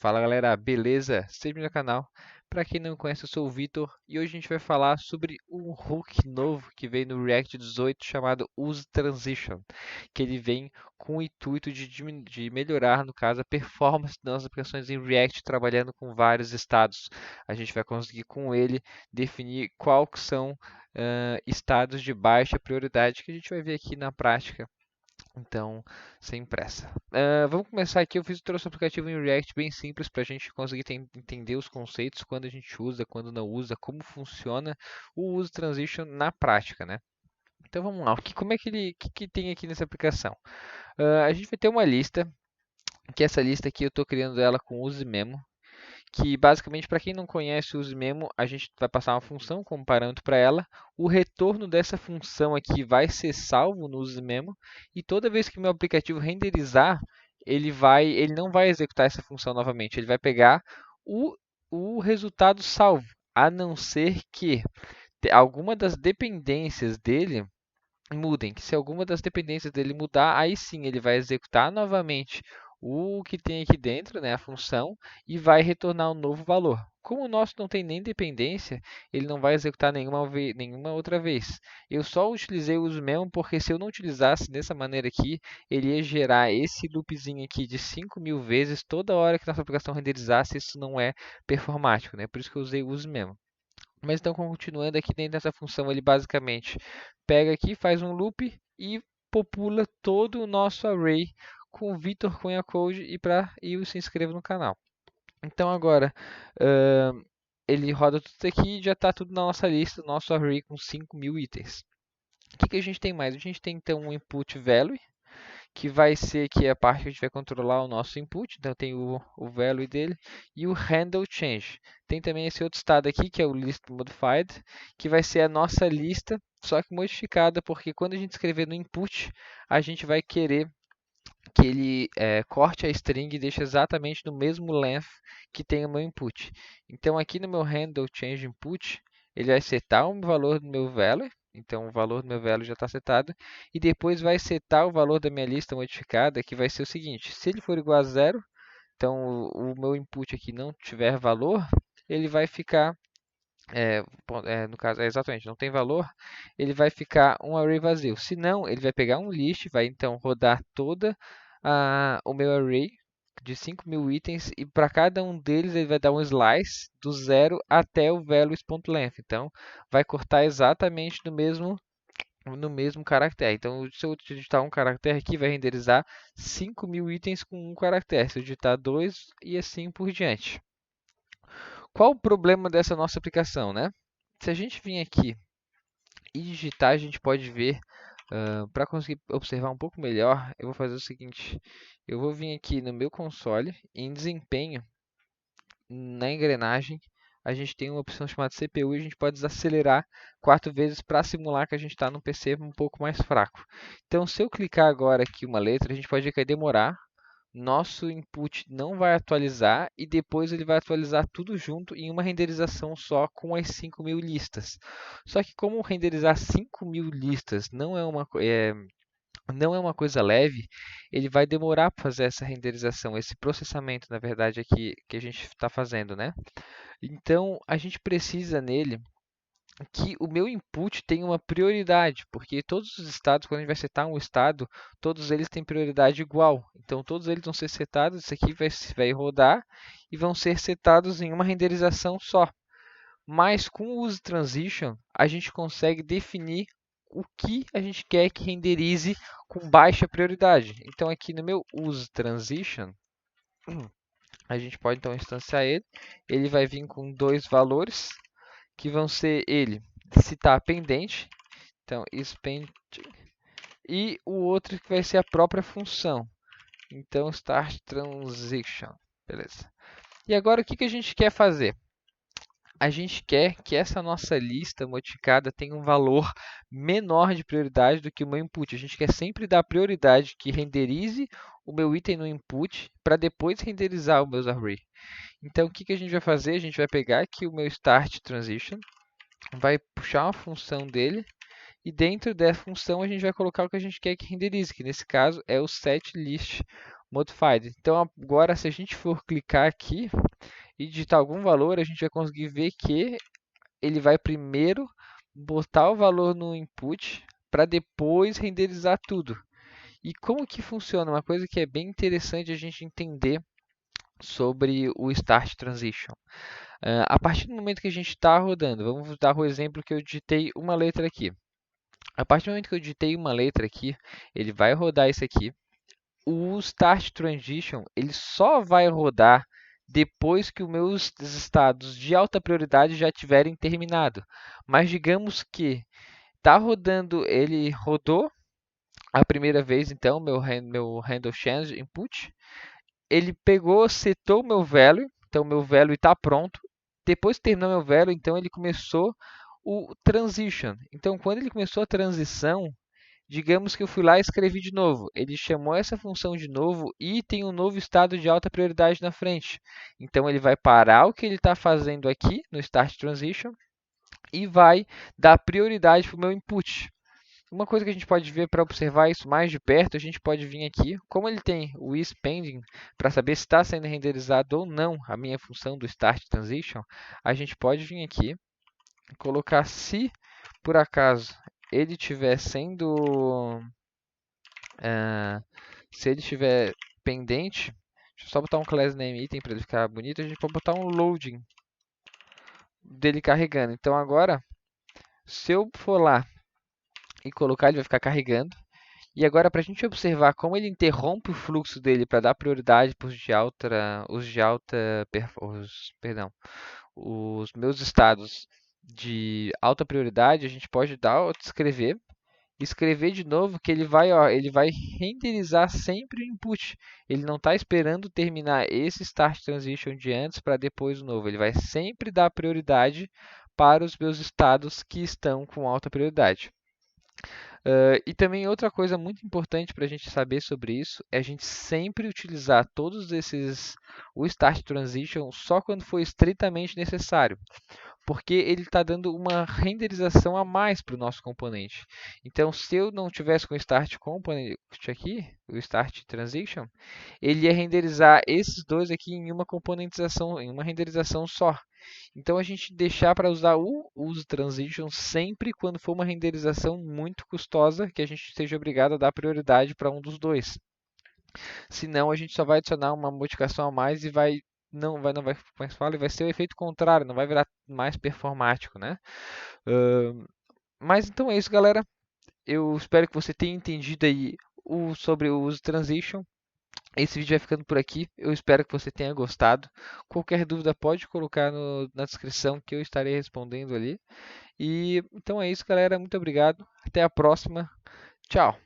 Fala galera, beleza? Seja no canal. Para quem não me conhece, eu sou o Vitor e hoje a gente vai falar sobre um hook novo que veio no React 18 chamado Use Transition, que ele vem com o intuito de melhorar, no caso, a performance das aplicações em React trabalhando com vários estados. A gente vai conseguir com ele definir quais que são estados de baixa prioridade que a gente vai ver aqui na prática. Então, sem pressa. Vamos começar aqui. Trouxe um aplicativo em React bem simples para a gente conseguir entender os conceitos, quando a gente usa, quando não usa, como funciona o Use Transition na prática, né? Então vamos lá. Como é que que tem aqui nessa aplicação? A gente vai ter uma lista, que essa lista aqui eu estou criando ela com Use Memo, que basicamente, para quem não conhece o useMemo, a gente vai passar uma função como parâmetro para ela. O retorno dessa função aqui vai ser salvo no useMemo e toda vez que o meu aplicativo renderizar, ele não vai executar essa função novamente. Ele vai pegar o, o resultado salvo, a não ser que alguma das dependências dele mudem. Que se alguma das dependências dele mudar, aí sim ele vai executar novamente o que tem aqui dentro, né, a função, e vai retornar um novo valor. Como o nosso não tem nem dependência, ele não vai executar nenhuma outra vez. Eu só utilizei o uso mesmo porque se eu não utilizasse dessa maneira aqui, ele ia gerar esse loopzinho aqui de 5.000 vezes toda hora que nossa aplicação renderizasse. Isso não é performático, né? Por isso que eu usei o uso mesmo. Mas então, continuando aqui dentro dessa função, ele basicamente pega aqui, faz um loop e popula todo o nosso array com Vitor Cunha Code e se inscreva no canal. Então agora ele roda tudo isso aqui e já está tudo na nossa lista, nosso array com 5.000 itens. O que a gente tem mais? A gente tem então um input value, que vai ser que é a parte que a gente vai controlar o nosso input, então tem o value dele, e o handle change. Tem também esse outro estado aqui, que é o list modified, que vai ser a nossa lista, só que modificada, porque quando a gente escrever no input, a gente vai querer que ele corte a string e deixe exatamente no mesmo length que tem o meu input. Então aqui no meu handle change input, ele vai setar o valor do meu value, então o valor do meu value já está setado, e depois vai setar o valor da minha lista modificada, que vai ser o seguinte: se ele for igual a zero, então o meu input aqui não tiver valor, ele vai ficar, no caso, exatamente, não tem valor, ele vai ficar um array vazio. Se não, ele vai pegar um list, vai então rodar toda o meu array de 5.000 itens e para cada um deles ele vai dar um slice do zero até o values.length. Então, vai cortar exatamente no mesmo caractere. Então, se eu digitar um caractere aqui, vai renderizar 5.000 itens com um caractere. Se eu digitar dois, e assim por diante. Qual o problema dessa nossa aplicação, né? Se a gente vir aqui e digitar, a gente pode ver, para conseguir observar um pouco melhor, eu vou fazer o seguinte: eu vou vir aqui no meu console, em desempenho, na engrenagem, a gente tem uma opção chamada CPU e a gente pode desacelerar 4 vezes para simular que a gente está num PC um pouco mais fraco. Então, se eu clicar agora aqui uma letra, a gente pode ver que vai demorar, nosso input não vai atualizar e depois ele vai atualizar tudo junto em uma renderização só com as 5.000 listas. Só que como renderizar 5.000 listas não é uma coisa leve, ele vai demorar para fazer essa renderização, esse processamento, na verdade, aqui que a gente está fazendo, né? Então, a gente precisa nele que o meu input tenha uma prioridade, porque todos os estados, quando a gente vai setar um estado, todos eles têm prioridade igual. Então, todos eles vão ser setados, isso aqui vai rodar e vão ser setados em uma renderização só. Mas com o Use Transition, a gente consegue definir o que a gente quer que renderize com baixa prioridade. Então, aqui no meu Use Transition, a gente pode então instanciar ele. Ele vai vir com dois valores, que vão ser ele, se está pendente, então spend, e o outro que vai ser a própria função, então start transition, beleza. E agora o que a gente quer fazer? A gente quer que essa nossa lista modificada tenha um valor menor de prioridade do que o meu input. A gente quer sempre dar prioridade que renderize o meu item no input para depois renderizar o meu array. Então, o que a gente vai fazer? A gente vai pegar aqui o meu start transition, vai puxar uma função dele e dentro dessa função a gente vai colocar o que a gente quer que renderize, que nesse caso é o setList modified. Então agora se a gente for clicar aqui e digitar algum valor, a gente vai conseguir ver que ele vai primeiro botar o valor no input para depois renderizar tudo. E como que funciona? Uma coisa que é bem interessante a gente entender sobre o Start Transition. A partir do momento que a gente está rodando, vamos dar o exemplo que eu digitei uma letra aqui. A partir do momento que eu digitei uma letra aqui, ele vai rodar isso aqui. O Start Transition ele só vai rodar depois que os meus estados de alta prioridade já tiverem terminado. Mas digamos que está rodando, ele rodou a primeira vez, então, meu handle change input. Ele pegou, setou o meu value, então o meu value está pronto. Depois que terminou meu value, então ele começou o transition. Então, quando ele começou a transição, digamos que eu fui lá e escrevi de novo. Ele chamou essa função de novo e tem um novo estado de alta prioridade na frente. Então, ele vai parar o que ele está fazendo aqui no Start Transition e vai dar prioridade para o meu input. Uma coisa que a gente pode ver para observar isso mais de perto, a gente pode vir aqui, como ele tem o isPending, para saber se está sendo renderizado ou não a minha função do Start Transition, a gente pode vir aqui e colocar se por acaso ele estiver sendo, se ele estiver pendente, deixa eu só botar um class name item para ele ficar bonito, a gente pode botar um loading dele carregando. Então agora, se eu for lá e colocar, ele vai ficar carregando. E agora, para a gente observar como ele interrompe o fluxo dele para dar prioridade para perdão, os meus estados de alta prioridade, a gente pode dar descrever, escrever de novo que ele vai renderizar sempre o input. Ele não está esperando terminar esse start transition de antes para depois o novo. Ele vai sempre dar prioridade para os meus estados que estão com alta prioridade. E também outra coisa muito importante para a gente saber sobre isso é a gente sempre utilizar todos esses, o Start Transition só quando for estritamente necessário, porque ele está dando uma renderização a mais para o nosso componente. Então, se eu não tivesse com o Start Component aqui, o Start Transition, ele ia renderizar esses dois aqui em uma componentização, em uma renderização só. Então a gente deixar para usar o use transition sempre quando for uma renderização muito custosa, que a gente esteja obrigado a dar prioridade para um dos dois. Senão a gente só vai adicionar uma modificação a mais e não vai, como é que fala? Vai ser o efeito contrário, não vai virar mais performático, né? Mas então é isso, galera. Eu espero que você tenha entendido aí sobre o use transition. Esse vídeo vai ficando por aqui. Eu espero que você tenha gostado. Qualquer dúvida pode colocar na descrição que eu estarei respondendo ali. E então é isso, galera. Muito obrigado. Até a próxima. Tchau.